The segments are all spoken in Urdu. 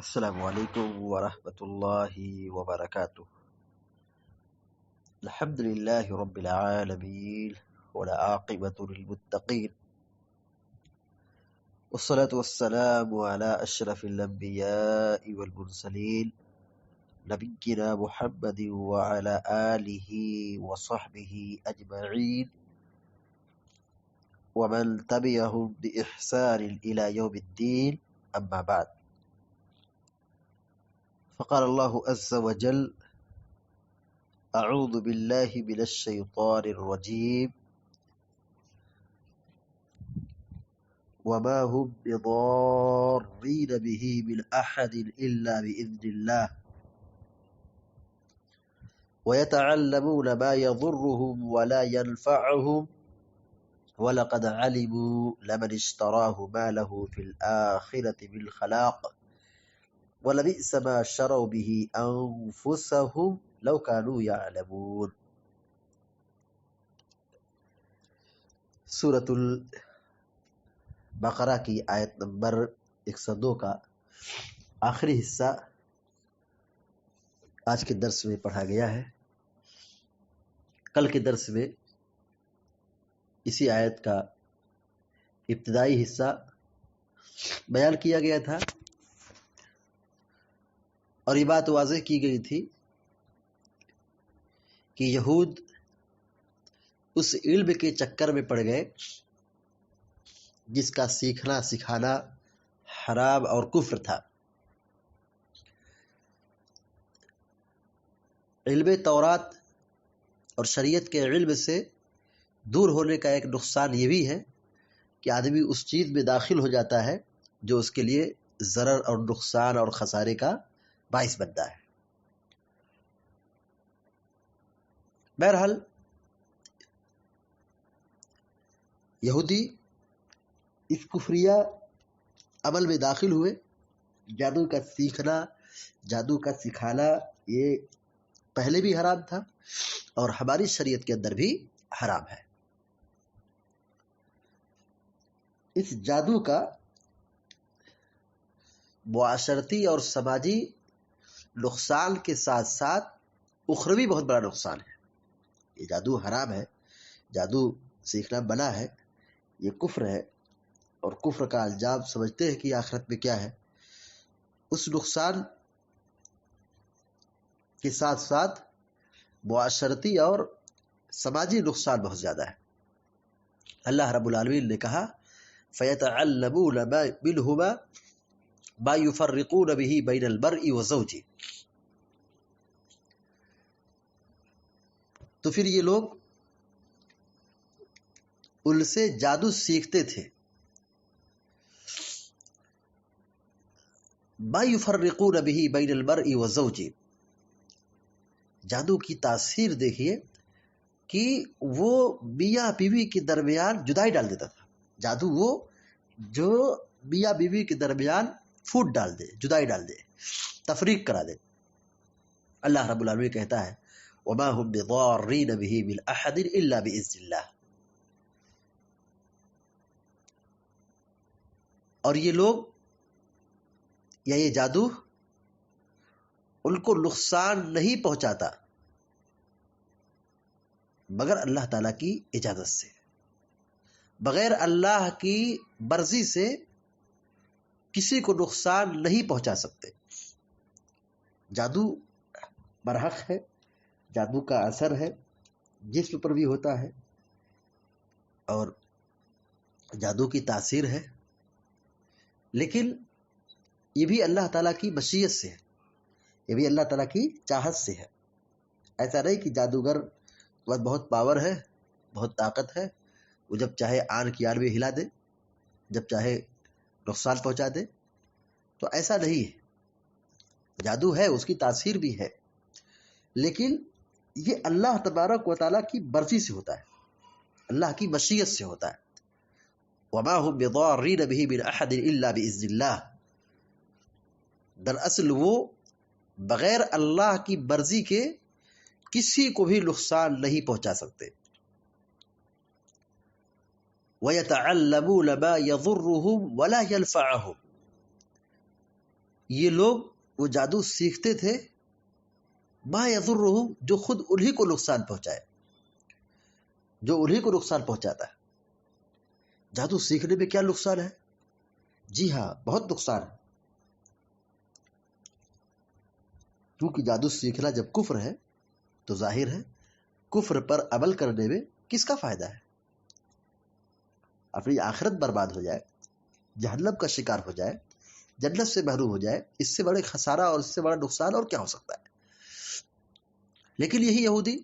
السلام علیکم ورحمۃ اللہ وبرکاتہ۔ الحمد للہ رب العالمین والعاقبۃ للمتقین والصلاة والسلام علی اشرف الانبیاء والمرسلین نبینا محمد وعلی آلہ وصحبہ اجمعین ومن تبعهم بإحسان إلى يوم الدین، اما بعد، فقال الله عز وجل: اعوذ باللہ من الشیطان الرجیم وما هم بضارین به من احد الا بإذن اللہ ويتعلمون ما يضرهم ولا ينفعهم ولقد علموا لمن اشتراه ما له في الآخرة من خلاق ولبئس ما شروا به انفسهم لو كانوا يعلمون۔ سورۃ البقرہ کی آیت نمبر 102 کا آخری حصہ آج کے درس میں پڑھا گیا ہے۔ کل کے درس میں اسی آیت کا ابتدائی حصہ بیان کیا گیا تھا اور یہ بات واضح کی گئی تھی کہ یہود اس علم کے چکر میں پڑ گئے جس کا سیکھنا سکھانا حرام اور کفر تھا۔ علم تورات اور شریعت کے علم سے دور ہونے کا ایک نقصان یہ بھی ہے کہ آدمی اس چیز میں داخل ہو جاتا ہے جو اس کے لیے ضرر اور نقصان اور خسارے کا باعث بنتا ہے۔ بہرحال یہودی اس کفریہ عمل میں داخل ہوئے۔ جادو کا سیکھنا، جادو کا سکھانا یہ پہلے بھی حرام تھا اور ہماری شریعت کے اندر بھی حرام ہے۔ اس جادو کا معاشرتی اور سماجی نقصان کے ساتھ ساتھ اخروی بہت بڑا نقصان ہے۔ یہ جادو حرام ہے، جادو سیکھنا منع ہے، یہ کفر ہے اور کفر کا انجام سمجھتے ہیں کہ آخرت میں کیا ہے۔ اس نقصان کے ساتھ ساتھ معاشرتی اور سماجی نقصان بہت زیادہ ہے۔ اللہ رب العالمین نے کہا فَيَتَعَلَّمُونَ مِنْهُمَا مَا يُفَرِّقُونَ بِهِ بَيْنَ الْمَرْءِ وَزَوْجِهِ۔ تو پھر یہ لوگ ان سے جادو سیکھتے تھے۔ مَا يُفَرِّقُونَ بِهِ بَيْنَ الْمَرْءِ وَزَوْجِهِ، جادو کی تاثیر دیکھیے کہ وہ میاں بیوی کے درمیان جدائی ڈال دیتا تھا۔ جادو وہ جو میاں بیوی کے درمیان پھوٹ ڈال دے، جدائی ڈال دے، تفریق کرا دے۔ اللہ رب العالمین کہتا ہے وما هم بضارین به من احد الا باذن اللہ۔ اور یہ لوگ یا یہ جادو ان کو نقصان نہیں پہنچاتا مگر اللہ تعالیٰ کی اجازت سے۔ بغیر اللہ کی مرضی سے کسی کو نقصان نہیں پہنچا سکتے۔ جادو برحق ہے، جادو کا اثر ہے، جسم پر بھی ہوتا ہے اور جادو کی تاثیر ہے، لیکن یہ بھی اللہ تعالیٰ کی مشیت سے ہے، یہ بھی اللہ تعالیٰ کی چاہت سے ہے۔ ایسا نہیں کہ جادوگر بہت پاور ہے، بہت طاقت ہے، وہ جب چاہے آن کی آن میں ہلا دے، جب چاہے نقصان پہنچا دے، تو ایسا نہیں ہے۔ جادو ہے، اس کی تاثیر بھی ہے، لیکن یہ اللہ تبارک و تعالیٰ کی مرضی سے ہوتا ہے، اللہ کی مشیت سے ہوتا ہے۔ وما هم بضارین به من احد الا باذن اللہ۔ دراصل وہ بغیر اللہ کی مرضی کے کسی کو بھی نقصان نہیں پہنچا سکتے۔ وَيَتَعَلَّمُونَ مَا يَضُرُّهُمْ وَلَا يَنْفَعُهُمْ، یہ لوگ وہ جادو سیکھتے تھے ما یضرہم، جو خود انہی کو نقصان پہنچائے، جو انہی کو نقصان پہنچاتا ہے۔ جادو سیکھنے میں کیا نقصان ہے؟ جی ہاں، بہت نقصان ہے، کیونکہ جادو سیکھنا جب کفر ہے تو ظاہر ہے کفر پر عمل کرنے میں کس کا فائدہ ہے؟ اپنی آخرت برباد ہو جائے، جہنم کا شکار ہو جائے، جنت سے محروم ہو جائے، اس سے بڑے خسارہ اور اس سے بڑا نقصان اور کیا ہو سکتا ہے؟ لیکن یہی یہودی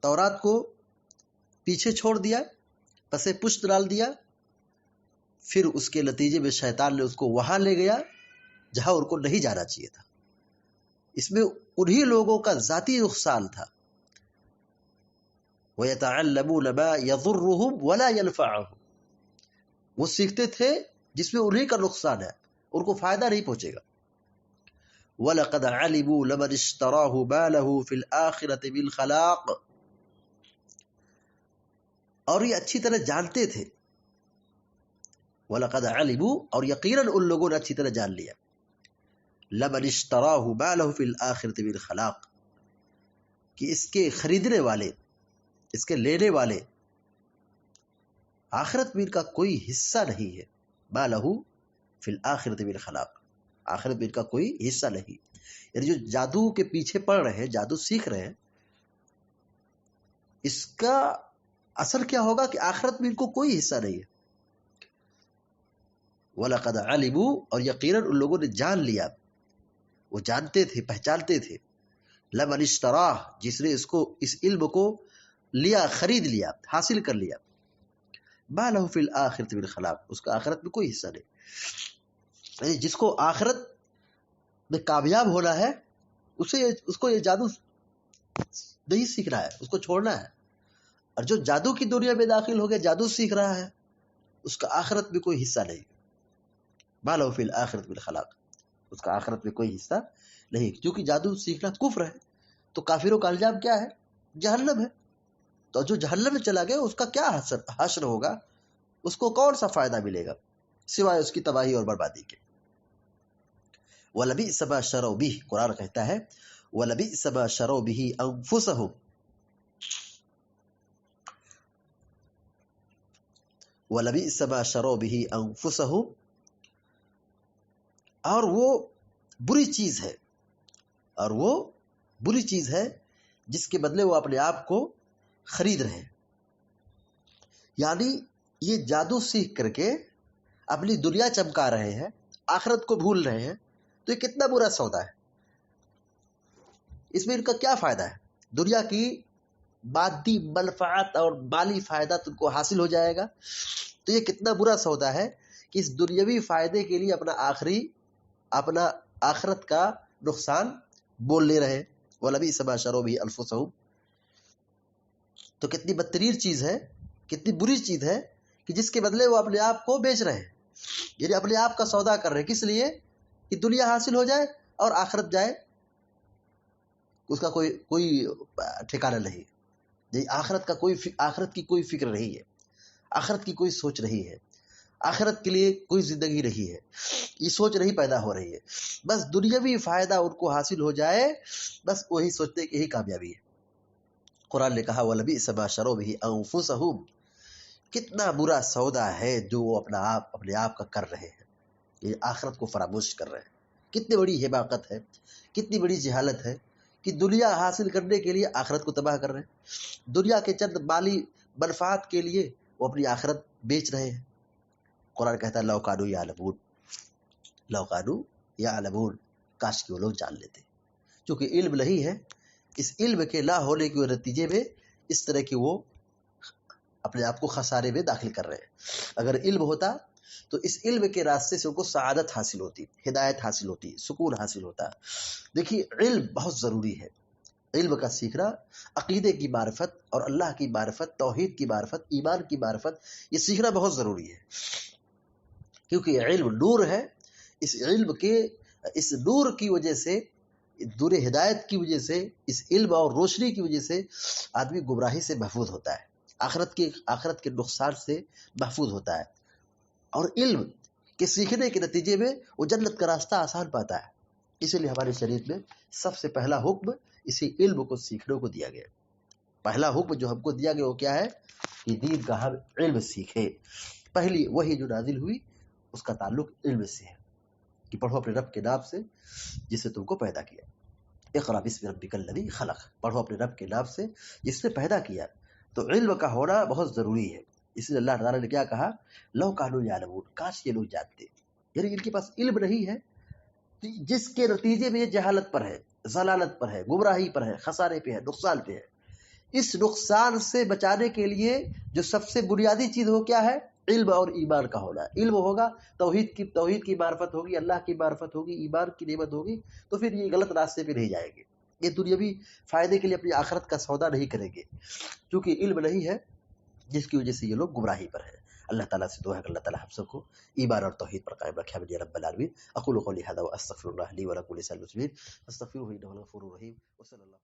تورات کو پیچھے چھوڑ دیا، پسے پشت ڈال دیا، پھر اس کے نتیجے میں شیطان نے اس کو وہاں لے گیا جہاں ان کو نہیں جانا چاہیے تھا۔ اس میں انہی لوگوں کا ذاتی نقصان تھا۔ وَيَتَعَلَّمُونَ مَا يَضُرُّهُمْ وَلَا يَنْفَعُهُمْ، وہ سیکھتے تھے جس میں انہی کا نقصان ہے، ان کو فائدہ نہیں پہنچے گا۔ وَلَقَدْ عَلِمُوا لَمَنِ اشْتَرَاهُ مَا لَهُ فِي الْآخِرَةِ مِنْ خَلَاقٍ، اور یہ اچھی طرح جانتے تھے، وَلَقَدْ عَلِمُوا، اور یقیناً ان لوگوں نے اچھی طرح جان لیا، لَمَنِ اشْتَرَاهُ مَا لَهُ فِي الْآخِرَةِ مِنْ خَلَاقٍ، کہ اس کے خریدنے والے، اس کے لینے والے آخرت میں ان کا کوئی حصہ نہیں ہے۔ ما لہو فی الآخرۃ من خلاق، آخرت میں ان کا کوئی حصہ نہیں۔ یعنی جو جادو کے پیچھے پڑ رہے ہیں، جادو سیکھ رہے ہیں، اس کا اثر کیا ہوگا کہ آخرت میں ان کو کوئی حصہ نہیں ہے۔ وَلَقَدْ عَلِمُوا، اور یقیناً ان لوگوں نے جان لیا، وہ جانتے تھے، پہچانتے تھے، لمن اشتراہ، جس نے اس علم کو لیا، خرید لیا، حاصل کر لیا، ما لہ فی الآخرۃ من خلاق، اس کا آخرت میں کوئی حصہ نہیں۔ یعنی جس کو آخرت میں کامیاب ہونا ہے، اس کو یہ جادو نہیں سیکھنا ہے، اس کو چھوڑنا ہے۔ اور جو جادو کی دنیا میں داخل ہو گیا، جادو سیکھ رہا ہے، اس کا آخرت میں کوئی حصہ نہیں۔ ما لہ فی الآخرۃ من خلاق، اس کا آخرت میں کوئی حصہ نہیں، کیونکہ جادو سیکھنا کفر ہے، تو کافروں کا انجام کیا ہے؟ جہنم ہے۔ تو جو جہنم میں چلا گیا، اس کا کیا حشر ہوگا؟ اس کو کون سا فائدہ ملے گا سوائے اس کی تباہی اور بربادی کے؟ وَلَبِئْسَ مَا شَرَوْا بِهِ، قرآن کہتا ہے وَلَبِئْسَ مَا شَرَوْا بِهِ أَنفُسَهُمْ، وَلَبِئْسَ مَا شَرَوْا بِهِ أَنفُسَهُمْ، اور وہ بری چیز ہے، اور وہ بری چیز ہے جس کے بدلے وہ اپنے آپ کو خرید رہے ہیں۔ یعنی یہ جادو سیکھ کر کے اپنی دنیا چمکا رہے ہیں، آخرت کو بھول رہے ہیں، تو یہ کتنا برا سودا ہے۔ اس میں ان کا کیا فائدہ ہے؟ دنیا کی مادی منفعت اور مالی فائدہ ان کو حاصل ہو جائے گا، تو یہ کتنا برا سودا ہے کہ اس دنیاوی فائدے کے لیے اپنا آخرت کا نقصان بول لے رہے۔ وَلَبِئْسَ مَا شَرَوْا بِهِ أَنفُسَهُمْ، تو کتنی بدترین چیز ہے، کتنی بری چیز ہے کہ جس کے بدلے وہ اپنے آپ کو بیچ رہے ہیں، یعنی اپنے آپ کا سودا کر رہے ہیں۔ کس لیے؟ کہ دنیا حاصل ہو جائے اور آخرت جائے، اس کا کوئی ٹھکانہ نہیں، آخرت کی کوئی فکر نہیں ہے، آخرت کی کوئی سوچ نہیں ہے، آخرت کے لیے کوئی زندگی نہیں ہے، یہ سوچ نہیں پیدا ہو رہی ہے، بس دنیاوی فائدہ ان کو حاصل ہو جائے، بس وہی سوچتے کہ یہی کامیابی ہے۔ قرآن نے کہا وَلَبِئْسَ مَا شَرَوْا بِهِ أَنفُسَهُمْ، کتنا برا سودا ہے جو وہ اپنے آپ کا کر رہے ہیں، یہ آخرت کو فراموش کر رہے ہیں۔ کتنی بڑی حماقت ہے، کتنی بڑی جہالت ہے کہ دنیا حاصل کرنے کے لیے آخرت کو تباہ کر رہے ہیں، دنیا کے چند مالی منفعات کے لیے وہ اپنی آخرت بیچ رہے ہیں۔ قرآن کہتا ہے لَوْ كَانُوا يَعْلَمُونَ، لَوْ كَانُوا يَعْلَمُونَ، کاش کہ وہ لوگ جان لیتے۔ چونکہ علم نہیں ہے، اس علم کے نہ ہونے کے نتیجے میں اس طرح کی وہ اپنے آپ کو خسارے میں داخل کر رہے ہیں۔ اگر علم ہوتا تو اس علم کے راستے سے ان کو سعادت حاصل ہوتی، ہدایت حاصل ہوتی، سکون حاصل ہوتا۔ دیکھیے علم بہت ضروری ہے، علم کا سیکھنا، عقیدے کی معرفت اور اللہ کی معرفت، توحید کی معرفت، ایمان کی معرفت، یہ سیکھنا بہت ضروری ہے، کیونکہ علم نور ہے۔ اس نور کی وجہ سے، نور ہدایت کی وجہ سے، اس علم اور روشنی کی وجہ سے آدمی گمراہی سے محفوظ ہوتا ہے، آخرت کے نقصان سے محفوظ ہوتا ہے۔ اور علم کہ سیکھنے کے نتیجے میں وہ جنت کا راستہ آسان پاتا ہے. اسی لیے ہمارے شریعت میں سب سے پہلا حکم اسی علم کو سیکھنے کو دیا گیا. پہلا حکم جو ہم کو دیا گیا وہ کیا ہے کہ دین کا ہم علم سیکھے. پہلی وہی جو نازل ہوئی اس کا تعلق علم سے ہے کہ پڑھو اپنے رب کے نام سے جس نے تم کو پیدا کیا. اقرأ باسم ربک الذی خلق، پڑھو اپنے رب کے نام سے جس نے پیدا کیا. تو علم کا ہونا بہت ضروری ہے. اس لیے اللہ تعالیٰ نے کیا کہا، لو کانوا یعلمون، کاش یہ لوگ جانتے. یعنی ان کے پاس علم نہیں ہے جس کے نتیجے میں یہ جہالت پر ہے، ضلالت پر ہے، گمراہی پر ہے، خسارے پہ ہے، نقصان پہ ہے. اس نقصان سے بچانے کے لیے جو سب سے بنیادی چیز وہ کیا ہے، علم اور ایمان کا ہونا. علم ہوگا توحید کی معرفت ہوگی، اللہ کی معرفت ہوگی، ایمان کی نعمت ہوگی، تو پھر یہ غلط راستے پہ نہیں جائیں گے. یہ دنیاوی فائدے کے لیے اپنی آخرت کا سودا نہیں کریں گے کیونکہ علم نہیں ہے جس کی وجہ سے یہ لوگ گمراہی پر ہیں. اللہ تعالیٰ سے دعا ہے کہ اللہ تعالیٰ ہم سب کو ایمان اور توحید پر قائم رکھے. آمین یا رب العالمین. اقول قولی ھذا واستغفر اللہ لی ولکم ولسائر المسلمین فاستغفروہ انہ هو الغفور الرحیم. وصلی اللہ